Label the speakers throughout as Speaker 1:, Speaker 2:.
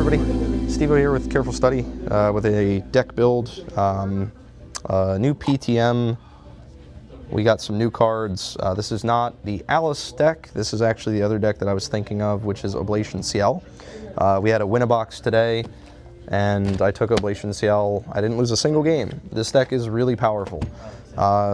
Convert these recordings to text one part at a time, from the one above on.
Speaker 1: everybody, Steve here with Careful Study with a deck build, new PTM. We got some new cards. This is not the Alice deck. This is actually the other deck that I was thinking of, which is Oblation Ciel. We had a win-a-box today, and I took Oblation Ciel. I didn't lose a single game. This deck is really powerful.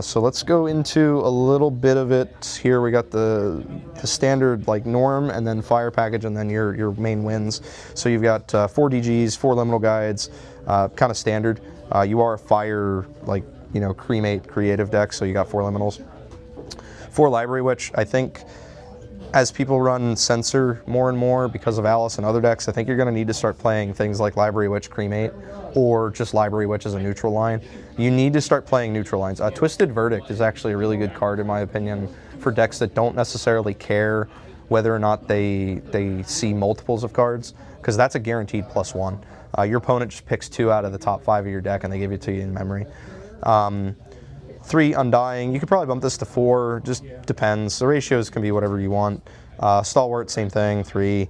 Speaker 1: So let's go into a little bit of it here. We got the standard like norm, and then fire package, and then your main wins. So you've got 4 DGs, 4 liminal guides, kind of standard. You are a fire, like, you know, cremate creative deck, so you got 4 liminals. 4 library, which I think as people run Censor more and more because of Alice and other decks, I think you're going to need to start playing things like Library Witch Cremate or just Library Witch as a neutral line. You need to start playing neutral lines. Twisted Verdict is actually a really good card in my opinion for decks that don't necessarily care whether or not they see multiples of cards, because that's a guaranteed +1. Your opponent just picks 2 out of the top 5 of your deck and they give it to you in memory. 3 Undying, you could probably bump this to 4, just depends. The ratios can be whatever you want. Stalwart, same thing, 3.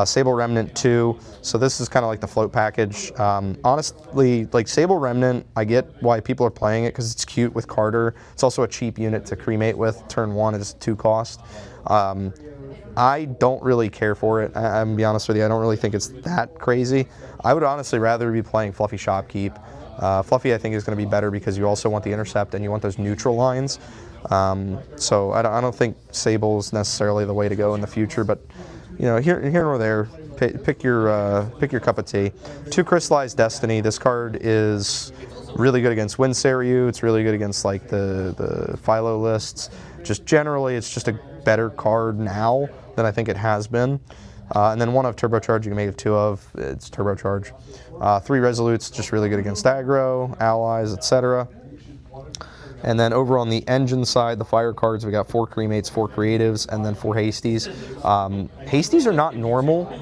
Speaker 1: Sable Remnant, 2. So this is kind of like the float package. Honestly, like Sable Remnant, I get why people are playing it because it's cute with Carter. It's also a cheap unit to cremate with. Turn 1 is 2 cost. I don't really care for it. I'm gonna be honest with you, I don't really think it's that crazy. I would honestly rather be playing Fluffy Shopkeep. Fluffy, I think, is going to be better because you also want the intercept and you want those neutral lines. So I don't think Sable is necessarily the way to go in the future, but you know, here or there, pick your cup of tea. 2 Crystallized Destiny. This card is really good against Winsariu. It's really good against like the Philo lists. Just generally, it's just a better card now than I think it has been. And then 1 of Turbocharge, you can make it 2 of, it's Turbocharge. 3 Resolutes, just really good against aggro, allies, etc. And then over on the engine side, the fire cards, we got 4 Cremates, 4 Creatives, and then 4 Hasties. Hasties are not normal.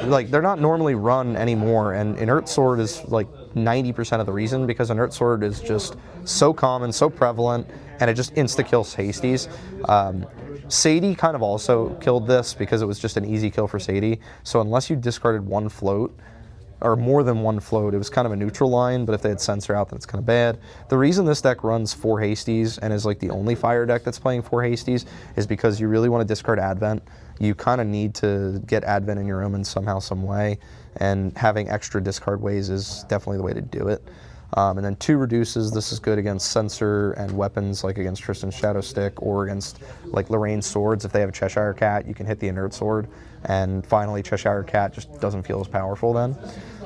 Speaker 1: Like, they're not normally run anymore, and Inert Sword is like 90% of the reason, because Inert Sword is just so common, so prevalent, and it just insta-kills Hasties. Sadie kind of also killed this because it was just an easy kill for Sadie. So unless you discarded 1 float, or more than 1 float, it was kind of a neutral line, but if they had Censor out, then it's kind of bad. The reason this deck runs 4 Hasties and is like the only fire deck that's playing 4 Hasties is because you really want to discard Advent. You kind of need to get Advent in your Omen somehow, some way, and having extra discard ways is definitely the way to do it. And then 2 Reduces. This is good against Censor and weapons like against Tristan's Shadow Stick or against like Lorraine's Swords. If they have a Cheshire Cat, you can hit the Inert Sword. And finally, Cheshire Cat just doesn't feel as powerful then.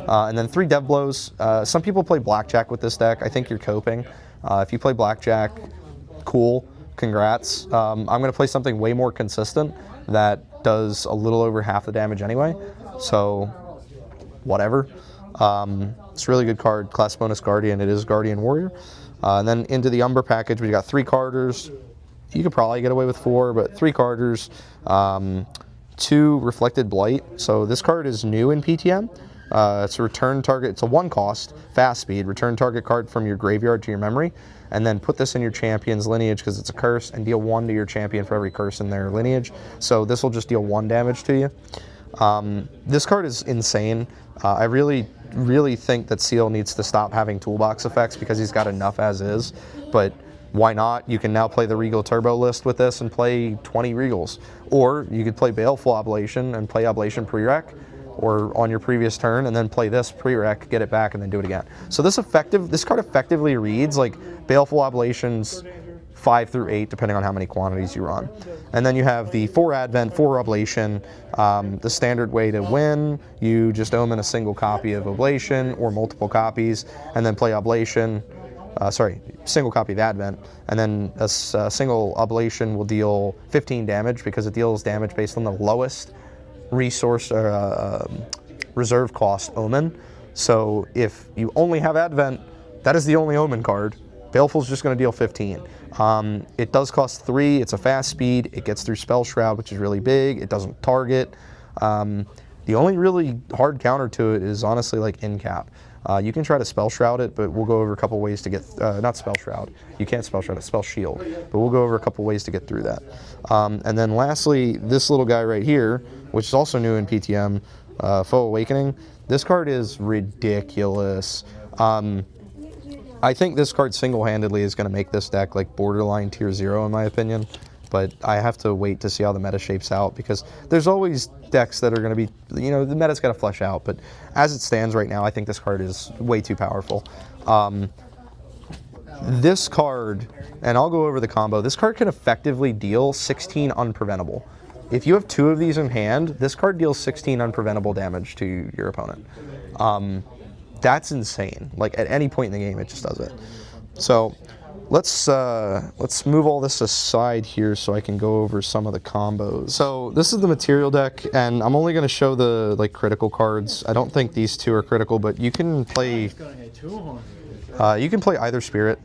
Speaker 1: And then 3 Dev Blows. Some people play Blackjack with this deck. I think you're coping. If you play Blackjack, cool, congrats. I'm going to play something way more consistent that does a little over half the damage anyway. So, whatever. It's a really good card, class bonus Guardian. It is Guardian Warrior. And then into the Umbra package, we got 3 Carters. You could probably get away with 4, but 3 Carters, 2 Reflected Blight. So this card is new in PTM. It's a return target. It's a 1 cost, fast speed. Return target card from your graveyard to your memory, and then put this in your champion's lineage because it's a curse, and deal 1 to your champion for every curse in their lineage. So this will just deal 1 damage to you. This card is insane. I really think that Ciel needs to stop having toolbox effects because he's got enough as is, but why not? You can now play the Regal Turbo list with this and play 20 Regals. Or you could play Baleful Oblation and play Oblation Prereq, or on your previous turn, and then play this Prereq, get it back, and then do it again. So this card effectively reads like Baleful Oblations 5 through 8, depending on how many quantities you run. And then you have the 4 Advent, 4 Oblation. The standard way to win, you just omen a single copy of Oblation or multiple copies, and then play Oblation. Single copy of Advent, and then a single Oblation will deal 15 damage because it deals damage based on the lowest resource reserve cost Omen. So if you only have Advent, that is the only Omen card. Baleful's just going to deal 15. It does cost 3, it's a fast speed, it gets through Spell Shroud, which is really big, it doesn't target. The only really hard counter to it is honestly like Incap. You can try to Spell Shroud it, but we'll go over a couple ways to get, not Spell Shroud, you can't Spell Shroud it, Spell Shield, but we'll go over a couple ways to get through that. And then lastly, this little guy right here, which is also new in PTM, Faux Awakening. This card is ridiculous. I think this card single-handedly is going to make this deck like borderline tier 0 in my opinion, but I have to wait to see how the meta shapes out because there's always decks that are going to be, you know, the meta's got to flesh out, but as it stands right now, I think this card is way too powerful. This card, and I'll go over the combo, this card can effectively deal 16 Unpreventable. If you have 2 of these in hand, this card deals 16 Unpreventable damage to your opponent. That's insane. Like at any point in the game, it just does it. So let's move all this aside here so I can go over some of the combos. So this is the material deck, and I'm only going to show the like critical cards. I don't think these 2 are critical, but you can play. You can play either Spirit,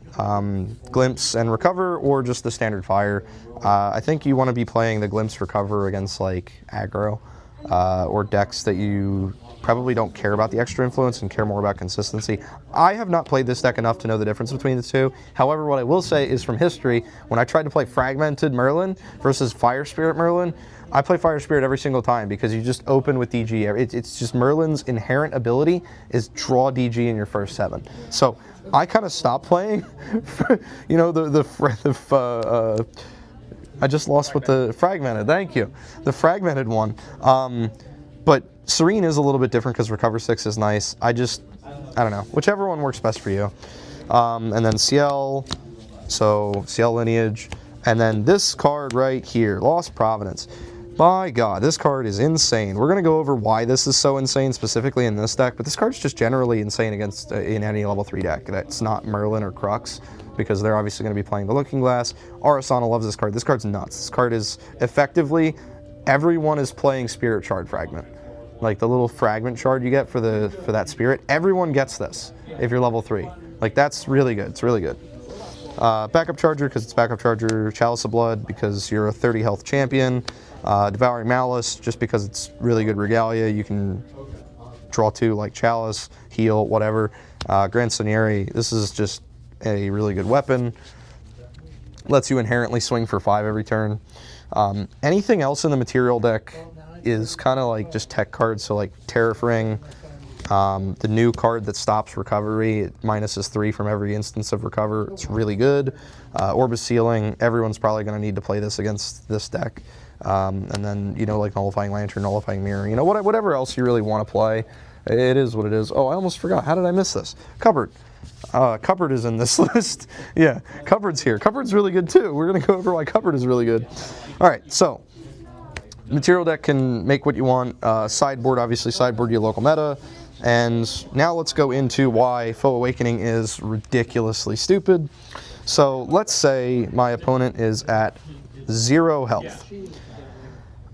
Speaker 1: Glimpse and Recover, or just the standard Fire. I think you want to be playing the Glimpse Recover against like aggro or decks that you probably don't care about the extra influence and care more about consistency. I have not played this deck enough to know the difference between the 2. However, what I will say is from history, when I tried to play Fragmented Merlin versus Fire Spirit Merlin, I play Fire Spirit every single time because you just open with DG. It's just Merlin's inherent ability is draw DG in your first 7. So I kind of stopped playing, you know, I just lost with the Fragmented, thank you. The Fragmented one. But Serene is a little bit different because Recover 6 is nice. I don't know, whichever one works best for you. And then Ciel, so Ciel Lineage. And then this card right here, Lost Providence. My God, this card is insane. We're going to go over why this is so insane specifically in this deck, but this card's just generally insane against in any level 3 deck that's not Merlin or Crux, because they're obviously going to be playing the Looking Glass. Arasana loves this card. This card's nuts. This card is effectively, everyone is playing Spirit Shard Fragment. Like the little fragment shard you get for that Spirit, everyone gets this if you're level 3. Like that's really good. It's really good. Backup Charger because it's Backup Charger. Chalice of Blood because you're a 30 health champion. Devouring Malice just because it's really good regalia. You can draw 2 like Chalice, heal, whatever. Grand Sonieri, this is just a really good weapon. Lets you inherently swing for 5 every turn. Anything else in the material deck is kind of like just tech cards, so like Tariff Ring, the new card that stops recovery, it minuses 3 from every instance of recover. It's really good. Orbis Sealing, everyone's probably going to need to play this against this deck. And then, you know, like Nullifying Lantern, Nullifying Mirror, you know, whatever else you really want to play. It is what it is. Oh, I almost forgot. How did I miss this? Cupboard. Cupboard is in this list. Yeah, Cupboard's here. Cupboard's really good too. We're going to go over why Cupboard is really good. All right, so material deck can make what you want. Sideboard, obviously, sideboard your local meta. And now let's go into why Faux Awakening is ridiculously stupid. So let's say my opponent is at 0 health.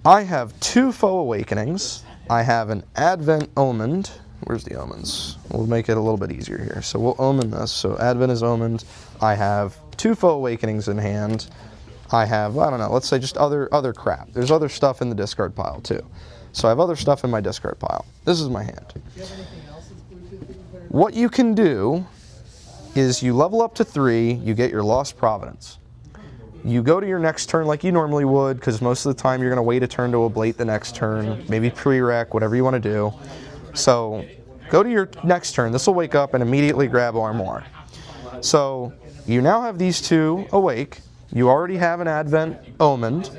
Speaker 1: I have 2 Faux Awakenings. I have an Advent Omened. Where's the omens? We'll make it a little bit easier here. So we'll omen this. So Advent is omened. I have 2 Faux Awakenings in hand. I have, I don't know, let's say just other crap. There's other stuff in the discard pile too. So I have other stuff in my discard pile. This is my hand. What you can do is you level up to 3, you get your Lost Providence. You go to your next turn like you normally would, because most of the time you're going to wait a turn to oblate the next turn, maybe pre-rec, whatever you want to do. So go to your next turn. This will wake up and immediately grab Armoire. So you now have these 2 awake. You already have an Advent omened.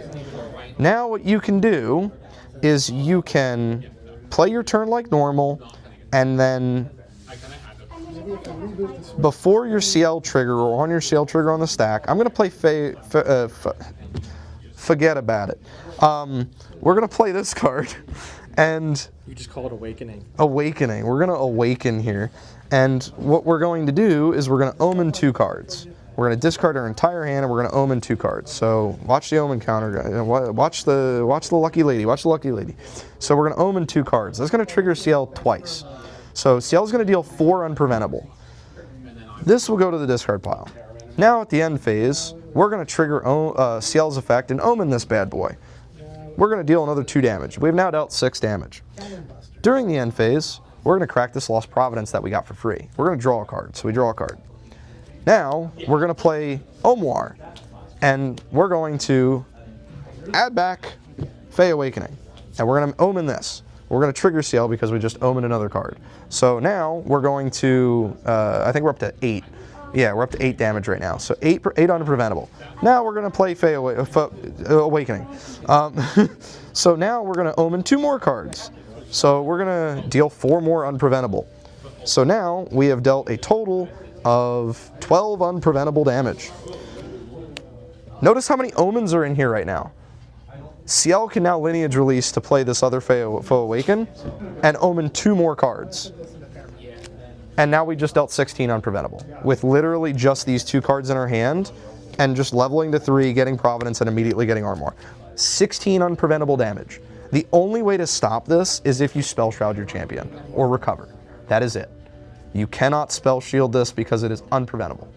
Speaker 1: Now what you can do is you can play your turn like normal, and then before your Ciel trigger or on your Ciel trigger on the stack, I'm going to play forget about it. We're going to play this card, and
Speaker 2: you just call it Awakening.
Speaker 1: Awakening. We're going to awaken here, and what we're going to do is we're going to omen 2 cards. We're going to discard our entire hand, and we're going to omen 2 cards. So watch the omen counter. Watch the lucky lady. Watch the lucky lady. So we're going to omen 2 cards. That's going to trigger Ciel twice. So Ciel's going to deal 4 Unpreventable. This will go to the discard pile. Now at the end phase, we're going to trigger Ciel's effect and omen this bad boy. We're going to deal another 2 damage. We've now dealt 6 damage. During the end phase, we're going to crack this Lost Providence that we got for free. We're going to draw a card. So we draw a card. Now, we're going to play Omoir, and we're going to add back Faux Awakening, and we're going to omen this. We're going to trigger Ciel because we just omen another card. So now we're going to, I think we're up to 8. Yeah, we're up to 8 damage right now. So 8 Unpreventable. Now we're going to play Faux Awakening. So now we're going to omen 2 more cards. So we're going to deal 4 more Unpreventable. So now we have dealt a total of 12 Unpreventable damage. Notice how many omens are in here right now. Ciel can now lineage release to play this other Faux Awaken and omen 2 more cards. And now we just dealt 16 Unpreventable with literally just these 2 cards in our hand and just leveling to 3, getting Providence, and immediately getting Armor. 16 Unpreventable damage. The only way to stop this is if you Spell Shroud your champion or recover. That is it. You cannot Spell Shield this because it is Unpreventable.